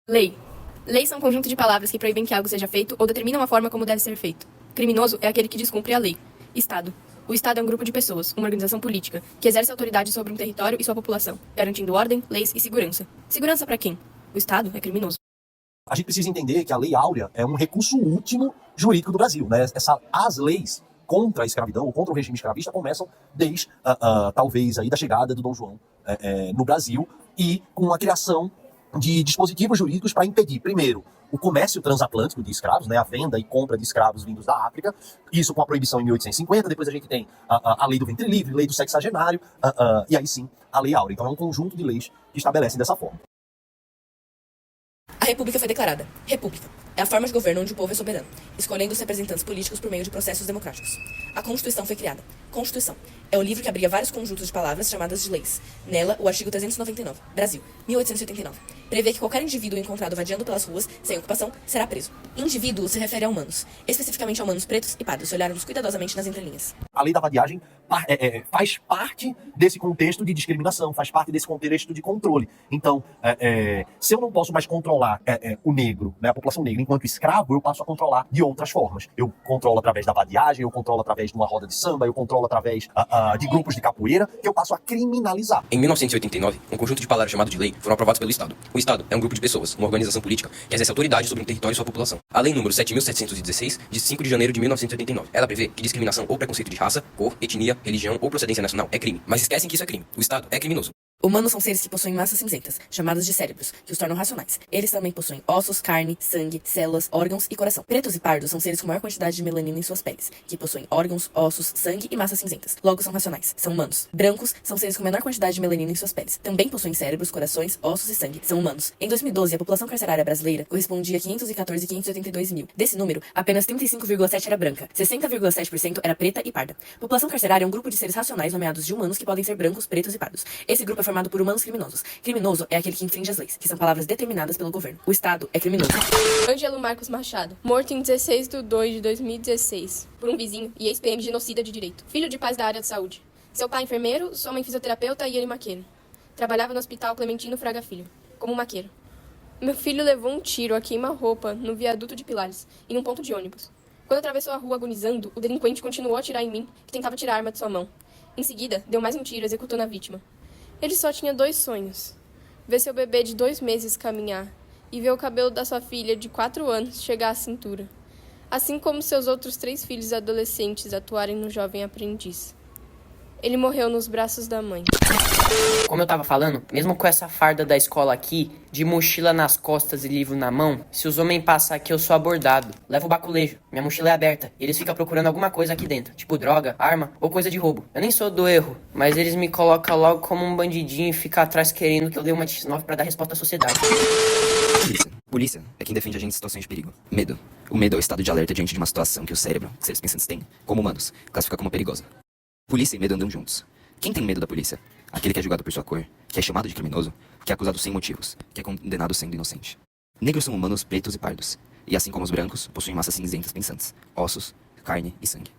Lei. Leis são um conjunto de palavras que proíbem que algo seja feito ou determinam a forma como deve ser feito. Criminoso é aquele que descumpre a lei. Estado. O Estado é um grupo de pessoas, uma organização política, que exerce autoridade sobre um território e sua população, garantindo ordem, leis e segurança. Segurança para quem? O Estado é criminoso. A gente precisa entender que a Lei Áurea é um recurso último jurídico do Brasil, né? As leis contra a escravidão, ou contra o regime escravista, começam desde, talvez, aí da chegada do Dom João no Brasil, e com a criação de dispositivos jurídicos para impedir, primeiro, o comércio transatlântico de escravos, né, a venda e compra de escravos vindos da África, isso com a proibição em 1850, depois a gente tem a lei do ventre livre, lei do sexagenário, e aí sim, a Lei Áurea. Então é um conjunto de leis que estabelecem dessa forma. A República foi declarada. República é a forma de governo onde o povo é soberano, escolhendo os representantes políticos por meio de processos democráticos. A Constituição foi criada. Constituição é o livro que abriga vários conjuntos de palavras chamadas de leis. Nela, o artigo 399, Brasil, 1889, prevê que qualquer indivíduo encontrado vadiando pelas ruas, sem ocupação, será preso. Indivíduo se refere a humanos, especificamente a humanos pretos e pardos, olhados cuidadosamente nas entrelinhas. A lei da vadiagem faz parte desse contexto de discriminação, faz parte desse contexto de controle. Então, se eu não posso mais controlar o negro, né, a população negra, enquanto escravo, eu passo a controlar de outras formas. Eu controlo através da vadiagem, eu controlo através de uma roda de samba, eu controlo através de grupos de capoeira, que eu passo a criminalizar. Em 1989, um conjunto de palavras chamado de lei foram aprovados pelo Estado. O Estado é um grupo de pessoas, uma organização política, que exerce autoridade sobre um território e sua população. A Lei número 7.716, de 5 de janeiro de 1989. Ela prevê que discriminação ou preconceito de raça, cor, etnia, religião ou procedência nacional é crime. Mas esquecem que isso é crime. O Estado é criminoso. Humanos são seres que possuem massas cinzentas, chamadas de cérebros, que os tornam racionais. Eles também possuem ossos, carne, sangue, células, órgãos e coração. Pretos e pardos são seres com maior quantidade de melanina em suas peles, que possuem órgãos, ossos, sangue e massas cinzentas. Logo são racionais. São humanos. Brancos são seres com menor quantidade de melanina em suas peles. Também possuem cérebros, corações, ossos e sangue. São humanos. Em 2012, a população carcerária brasileira correspondia a 582 mil. Desse número, apenas 35,7% era branca, 60,7% era preta e parda. População carcerária é um grupo de seres racionais nomeados de humanos que podem ser brancos, pretos e pardos. Esse grupo é formado por humanos criminosos. Criminoso é aquele que infringe as leis, que são palavras determinadas pelo governo. O Estado é criminoso. Ângelo Marcos Machado, morto em 16/2/2016, por um vizinho e ex-PM genocida de direito. Filho de pais da área de saúde. Seu pai enfermeiro, sua mãe fisioterapeuta e ele maqueiro. Trabalhava no Hospital Clementino Fraga Filho, como maqueiro. Meu filho levou um tiro a queima-roupa no viaduto de Pilares, em um ponto de ônibus. Quando atravessou a rua agonizando, o delinquente continuou a atirar em mim, que tentava tirar a arma de sua mão. Em seguida, deu mais um tiro, executando a vítima. Ele só tinha 2 sonhos: ver seu bebê de 2 meses caminhar e ver o cabelo da sua filha de 4 anos chegar à cintura, assim como seus outros 3 filhos adolescentes atuarem no jovem aprendiz. Ele morreu nos braços da mãe. Como eu tava falando, mesmo com essa farda da escola aqui, de mochila nas costas e livro na mão, se os homens passar aqui eu sou abordado. Levo o baculejo, minha mochila é aberta, e eles ficam procurando alguma coisa aqui dentro, tipo droga, arma ou coisa de roubo. Eu nem sou do erro, mas eles me colocam logo como um bandidinho e ficam atrás querendo que eu dê uma X9 pra dar resposta à sociedade. Polícia é quem defende a gente em situações de perigo. Medo. O medo é o estado de alerta diante de uma situação que o cérebro, seres pensantes têm, como humanos, classifica como perigosa. Polícia e medo andam juntos. Quem tem medo da polícia? Aquele que é julgado por sua cor, que é chamado de criminoso, que é acusado sem motivos, que é condenado sendo inocente. Negros são humanos pretos e pardos, e assim como os brancos, possuem massas cinzentas pensantes, ossos, carne e sangue.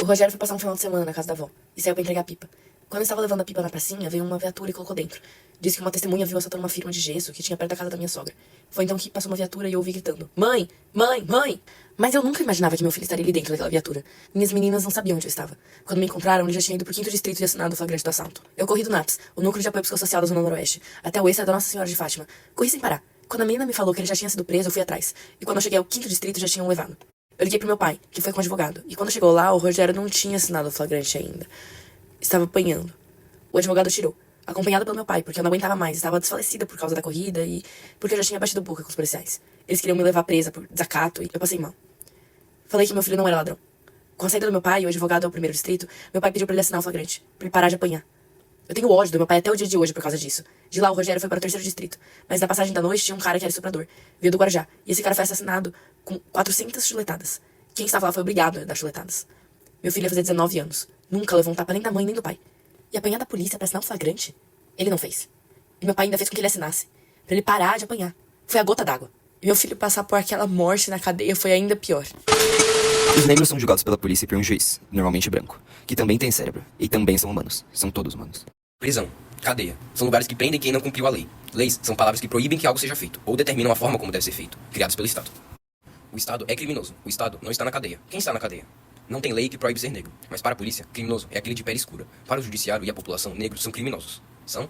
O Rogério foi passar um final de semana na casa da avó e saiu pra entregar pipa. Quando ele estava levando a pipa na pracinha, veio uma viatura e colocou dentro. Disse que uma testemunha viu assaltando uma firma de gesso que tinha perto da casa da minha sogra. Foi então que passou uma viatura e eu ouvi gritando: Mãe! Mãe! Mãe! Mas eu nunca imaginava que meu filho estaria ali dentro daquela viatura. Minhas meninas não sabiam onde eu estava. Quando me encontraram, ele já tinha ido pro 5º distrito e assinado o flagrante do assalto. Eu corri do NAPS, o Núcleo de Apoio Psicossocial da Zona Noroeste, até o extra da Nossa Senhora de Fátima. Corri sem parar. Quando a menina me falou que ele já tinha sido preso, eu fui atrás. E quando eu cheguei ao 5º distrito, já tinham levado. Eu liguei pro meu pai, que foi com o advogado. E quando chegou lá, o Rogério não tinha assinado o flagrante ainda. Estava apanhando. O advogado tirou, acompanhado pelo meu pai, porque eu não aguentava mais. Estava desfalecida por causa da corrida e porque eu já tinha batido boca com os policiais. Eles queriam me levar presa por desacato e eu passei mal. Falei que meu filho não era ladrão. Com a saída do meu pai, o advogado ao 1º distrito, meu pai pediu pra ele assinar o flagrante, pra ele parar de apanhar. Eu tenho ódio do meu pai até o dia de hoje por causa disso. De lá, o Rogério foi para o 3º distrito. Mas na passagem da noite tinha um cara que era estuprador. Veio do Guarujá. E esse cara foi assassinado com 400 chuletadas. Quem estava lá foi obrigado a dar chuletadas. Meu filho ia fazer 19 anos. Nunca levou um tapa nem da mãe nem do pai. E apanhar da polícia pra assinar um flagrante? Ele não fez. E meu pai ainda fez com que ele assinasse. Pra ele parar de apanhar. Foi a gota d'água. E meu filho passar por aquela morte na cadeia foi ainda pior. Os negros são julgados pela polícia e por um juiz, normalmente branco, que também tem cérebro, e também são humanos. São todos humanos. Prisão, cadeia, são lugares que prendem quem não cumpriu a lei. Leis são palavras que proíbem que algo seja feito, ou determinam a forma como deve ser feito, criadas pelo Estado. O Estado é criminoso. O Estado não está na cadeia. Quem está na cadeia? Não tem lei que proíbe ser negro. Mas para a polícia, criminoso é aquele de pele escura. Para o judiciário e a população, negros são criminosos. São?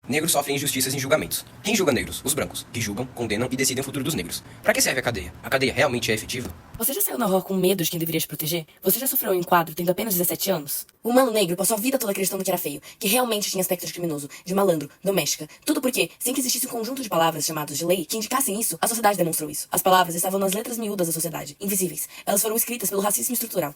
Negros sofrem injustiças em julgamentos. Quem julga negros? Os brancos, que julgam, condenam e decidem o futuro dos negros. Para que serve a cadeia? A cadeia realmente é efetiva? Você já saiu na rua com medo de quem deveria te proteger? Você já sofreu um enquadro tendo apenas 17 anos? O humano negro passou a vida toda acreditando que era feio, que realmente tinha aspecto de criminoso, de malandro, doméstica. Tudo porque, sem que existisse um conjunto de palavras chamadas de lei que indicassem isso, a sociedade demonstrou isso. As palavras estavam nas letras miúdas da sociedade, invisíveis. Elas foram escritas pelo racismo estrutural.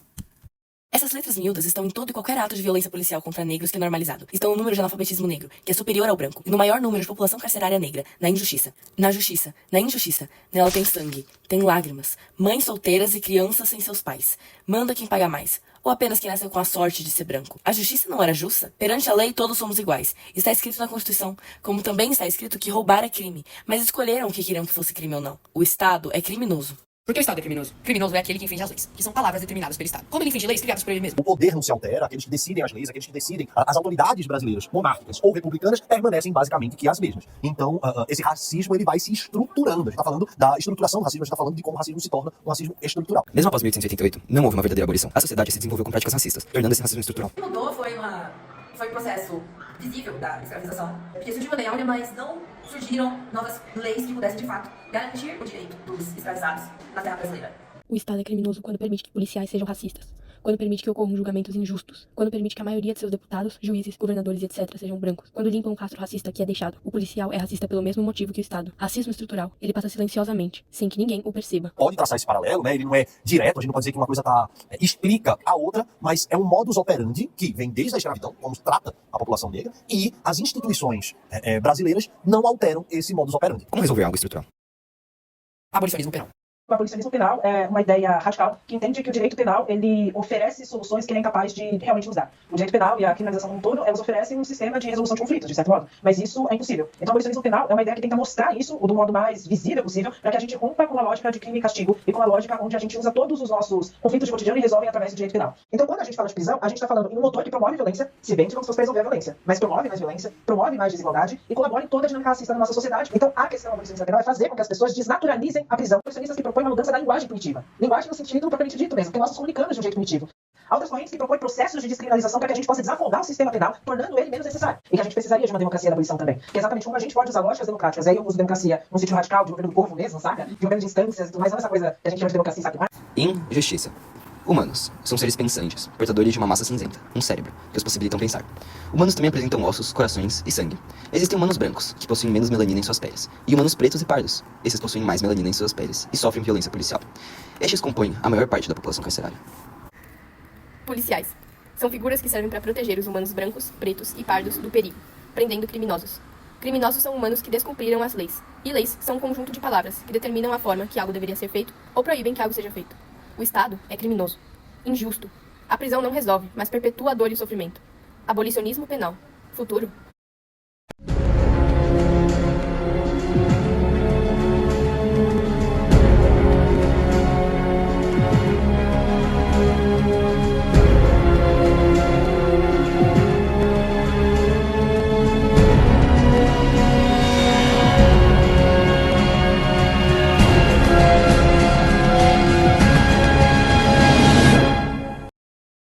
Essas letras miúdas estão em todo e qualquer ato de violência policial contra negros que é normalizado. Estão no número de analfabetismo negro, que é superior ao branco, e no maior número de população carcerária negra, na injustiça. Na justiça, na injustiça, nela tem sangue, tem lágrimas, mães solteiras e crianças sem seus pais. Manda quem paga mais, ou apenas quem nasceu com a sorte de ser branco. A justiça não era justa? Perante a lei, todos somos iguais. Está escrito na Constituição, como também está escrito que roubar é crime, mas escolheram o que queriam que fosse crime ou não. O Estado é criminoso. Por que o Estado é criminoso? Criminoso é aquele que infringe as leis, que são palavras determinadas pelo Estado. Quando ele infringe leis criadas por ele mesmo. O poder não se altera, aqueles que decidem as leis, aqueles que decidem, as autoridades brasileiras, monárquicas ou republicanas, permanecem basicamente que as mesmas. Então, esse racismo ele vai se estruturando. A gente está falando da estruturação do racismo, a gente está falando de como o racismo se torna um racismo estrutural. Mesmo após 1888, não houve uma verdadeira abolição. A sociedade se desenvolveu com práticas racistas, tornando esse racismo estrutural. O que mudou foi um processo visível da escravização, porque surgiu a Lei Áurea, mas não surgiram novas leis que pudessem, de fato, garantir o direito dos escravizados na terra brasileira. O Estado é criminoso quando permite que policiais sejam racistas, quando permite que ocorram julgamentos injustos, quando permite que a maioria de seus deputados, juízes, governadores e etc. sejam brancos, quando limpa um rastro racista que é deixado. O policial é racista pelo mesmo motivo que o Estado. Racismo estrutural. Ele passa silenciosamente, sem que ninguém o perceba. Pode traçar esse paralelo, né? Ele não é direto, a gente não pode dizer que uma coisa explica a outra, mas é um modus operandi que vem desde a escravidão, como trata a população negra, e as instituições brasileiras não alteram esse modus operandi. Como resolver algo estrutural? Abolicionismo penal. O abolicionismo penal é uma ideia radical que entende que o direito penal ele oferece soluções que ele é incapaz de realmente nos dar. O direito penal e a criminalização como um todo, elas oferecem um sistema de resolução de conflitos, de certo modo, mas isso é impossível. Então o abolicionismo penal é uma ideia que tenta mostrar isso do modo mais visível possível, para que a gente rompa com a lógica de crime e castigo e com a lógica onde a gente usa todos os nossos conflitos de cotidiano e resolvem através do direito penal. Então quando a gente fala de prisão, a gente está falando em um motor que promove violência, se vende como se fosse para resolver a violência, mas promove mais violência, promove mais desigualdade e colabora em toda a dinâmica racista da nossa sociedade. Então a questão do abolicionismo penal é fazer com que as pessoas desnaturalizem a prisão. Abolicionistas que propõem uma mudança da linguagem punitiva. Linguagem no sentido propriamente dito mesmo, porque nós nos comunicamos de um jeito punitivo. Há outras correntes que propõem processos de descriminalização para que a gente possa desafogar o sistema penal, tornando ele menos necessário. E que a gente precisaria de uma democracia da abolição também. Que é exatamente como a gente pode usar lógicas democráticas. Aí eu uso democracia num sentido radical, de governo do povo mesmo, saca? De governo de instâncias, mas não essa coisa que a gente chama de democracia, sabe? Injustiça. Humanos são seres pensantes, portadores de uma massa cinzenta, um cérebro, que os possibilitam pensar. Humanos também apresentam ossos, corações e sangue. Existem humanos brancos, que possuem menos melanina em suas peles, e humanos pretos e pardos. Esses possuem mais melanina em suas peles e sofrem violência policial. Estes compõem a maior parte da população carcerária. Policiais. São figuras que servem para proteger os humanos brancos, pretos e pardos do perigo, prendendo criminosos. Criminosos são humanos que descumpriram as leis. E leis são um conjunto de palavras que determinam a forma que algo deveria ser feito ou proíbem que algo seja feito. O Estado é criminoso. Injusto. A prisão não resolve, mas perpetua a dor e o sofrimento. Abolicionismo penal. Futuro.